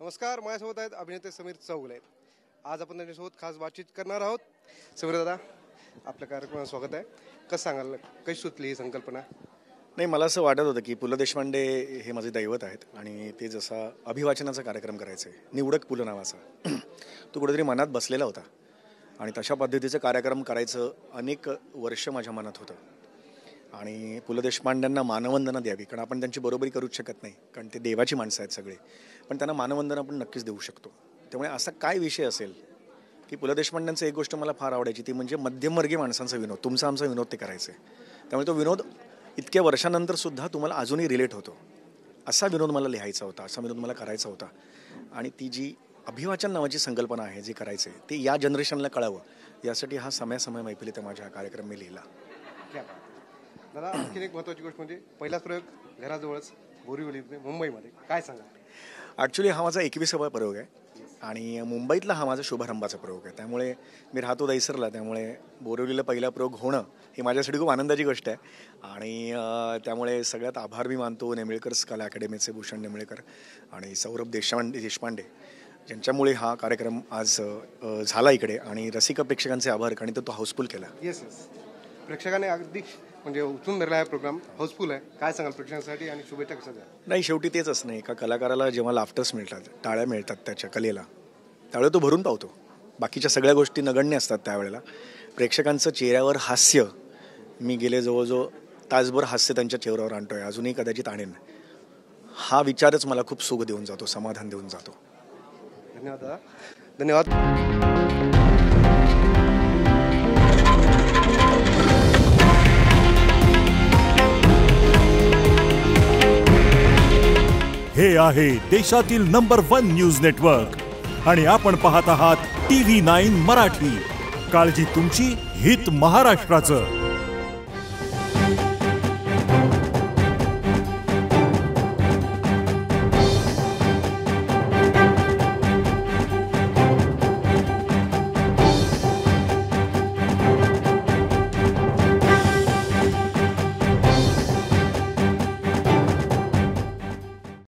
नमस्कार, माझ्यासोबत आहेत अभिनेते समीर चौगुले. आज आपण त्यांच्यासोबत खास बातचीत करणार आहोत. समीर दादा, आपल्या कार्यक्रमात स्वागत आहे. कसं सांगाल, कशी सुचली ही संकल्पना? नाही, मला असं वाटत होतं की पु ल देशपांडे हे माझे दैवत आहेत आणि ते जसा अभिवाचनाचा कार्यक्रम करायचा आहे, निवडक पु ल नावाचा, तो कुठेतरी मनात बसलेला होता आणि तशा पद्धतीचं कार्यक्रम करायचं अनेक वर्ष माझ्या मनात होतं. आणि पु ल देशपांड्यांना मानवंदना द्यावी, कारण आपण त्यांची बरोबरी करूच शकत नाही, कारण ते देवाची माणसं आहेत सगळे, पण त्यांना मानवंदना आपण नक्कीच देऊ शकतो. त्यामुळे असा काय विषय असेल की पु ल देशपांड्यांचं एक गोष्ट मला फार आवडायची, ती म्हणजे मध्यमवर्गीय माणसांचा विनोद, तुमचा आमचा विनोद ते करायचे. त्यामुळे तो विनोद इतक्या वर्षानंतरसुद्धा तुम्हाला अजूनही रिलेट होतो, असा विनोद मला लिहायचा होता, असा विनोद मला करायचा होता. आणि ती जी अभिवाचन नावाची संकल्पना आहे, जी करायचं आहे ते या जनरेशनला कळावं, यासाठी हा समय मैफिली ते माझ्या कार्यक्रम मी लिहिला. दादा, आणखी एक महत्त्वाची गोष्ट म्हणजे पहिलाच प्रयोग घराजवळच बोरिवलीमध्ये मुंबईमध्ये, काय सांगा? ॲक्च्युली हा माझा 21वा प्रयोग आहे आणि मुंबईतला हा माझा शुभारंभाचा प्रयोग आहे. त्यामुळे मी राहतो दहिसरला, त्यामुळे बोरिवलीला पहिला प्रयोग होणं ही माझ्यासाठी खूप आनंदाची गोष्ट आहे. आणि त्यामुळे सगळ्यात आभार मी मानतो नेमिळकर्स कला अकॅडमीचे भूषण नेमिळकर आणि सौरभ देशपांडे ज्यांच्यामुळे हा कार्यक्रम आज झाला इकडे, आणि रसिक प्रेक्षकांचे आभार, आणि तो हाऊसफुल केला. येस, प्रेक्षकांनी अगदी म्हणजे उचलून धरला आहे. प्रोग्राम हाऊसफुल आहे. काय सांगाल प्रेक्षकांसाठी आणि शुभेच्छा कशा द्या? नाही, शेवटी तेच असणं, एका कलाकाराला जेव्हा लाफ्टर्स मिळतात, टाळ्या मिळतात त्याच्या कलेला, त्यावेळेला तो भरून पावतो. बाकीच्या सगळ्या गोष्टी नगण्य असतात त्यावेळेला. प्रेक्षकांचं चेहऱ्यावर हास्य, मी गेले जवळजवळ तासभर हास्य त्यांच्या चेहऱ्यावर आणतोय, अजूनही कदाचित आणेन. हा विचारच मला खूप सुख देऊन जातो, समाधान देऊन जातो. धन्यवाद दादा, धन्यवाद. हे आहे देशातील नंबर 1 न्यूज नेटवर्क आणि आपण पाहत आहात TV9 मराठी. काळजी तुमची, हित महाराष्ट्राचं.